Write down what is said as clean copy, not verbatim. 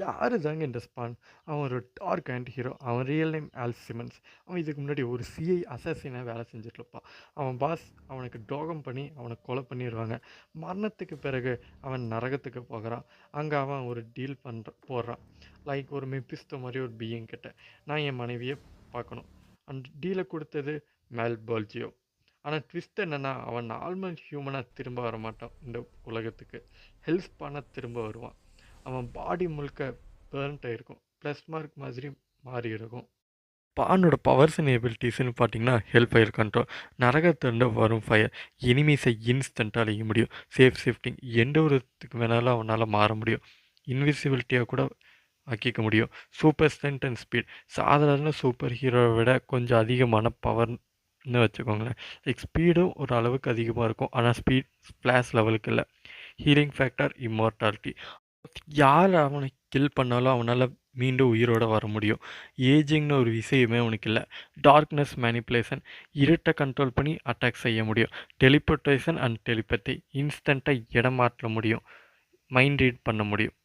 யாரு தாங்க இந்த ஸ்பான்? அவன் ஒரு டார்க் ஆன்ட் ஹீரோ. அவன் ரியல் நேம் ஆல் சிமன்ஸ். அவன் இதுக்கு முன்னாடி ஒரு சிஐ அசாசினா வேலை செஞ்சுட்டு இருப்பான். அவன் பாஸ் அவனுக்கு துரோகம் பண்ணி அவனை கொலை பண்ணிருவாங்க. மரணத்துக்கு பிறகு அவன் நரகத்துக்கு போகிறான். அங்க அவன் ஒரு டீல் போடுறான். லைக் ஒரு மெப்பிஸ்டோ மாதிரி ஒரு பீயிங் கிட்ட. நான் என் மனைவியை பார்க்கணும். அந்த டீலை கொடுத்தது மேல் போல்ஜியோ. ஆனால் ட்விஸ்ட் என்னன்னா அவன் நார்மல் ஹியூமனாக திரும்ப வர மாட்டான் இந்த உலகத்துக்கு. ஹெல்ப் பண்ண திரும்ப வருவான். அவன் பாடி முழுக்க பேர்ன்ட் ஆகிருக்கும். ப்ளஸ் மார்க் மாதிரி மாறி இருக்கும். பானோட பவர்ஸ் அண்ட் எபிலிட்டிஸ்னு பார்த்தீங்கன்னா ஹெல்ப் ஃபயர் கண்ட்ரோல். நரகத்திலிருந்து வரும் ஃபயர் எனிமீஸை இன்ஸ்டண்ட்டாக அழிக்க முடியும். சேஃப் ஷிஃப்டிங் எந்த ஒருத்துக்கு வேணாலும் அவனால் மாற முடியும். இன்விசிபிலிட்டியாக கூட ஆக்கிக்க முடியும். சூப்பர் ஸ்ட்ரென்த் அண்ட் ஸ்பீட் சாதாரண சூப்பர் ஹீரோவை விட கொஞ்சம் அதிகமான பவர்னு வச்சுக்கோங்களேன். லைக் ஸ்பீடும் ஒரு அளவுக்கு அதிகமாக இருக்கும், ஆனால் ஸ்பீட் ஸ்ப்ளாஷ் லெவலுக்கு இல்லை. ஹீலிங் ஃபேக்டர் இம்மார்டாலிட்டி யார் அவனை கில் பண்ணாலும் அவனால் மீண்டும் உயிரோட வர முடியும். ஏஜிங்னு ஒரு விஷயமே அவனுக்கு இல்லை. டார்க்னஸ் மேனிப்புலேஷன் இருட்டை கண்ட்ரோல் பண்ணி அட்டாக் செய்ய முடியும். டெலிபோர்டேஷன் அண்ட் டெலிபதி இன்ஸ்டண்ட்டாக இடம் மாற்ற முடியும். மைண்ட் ரீட் பண்ண முடியும்.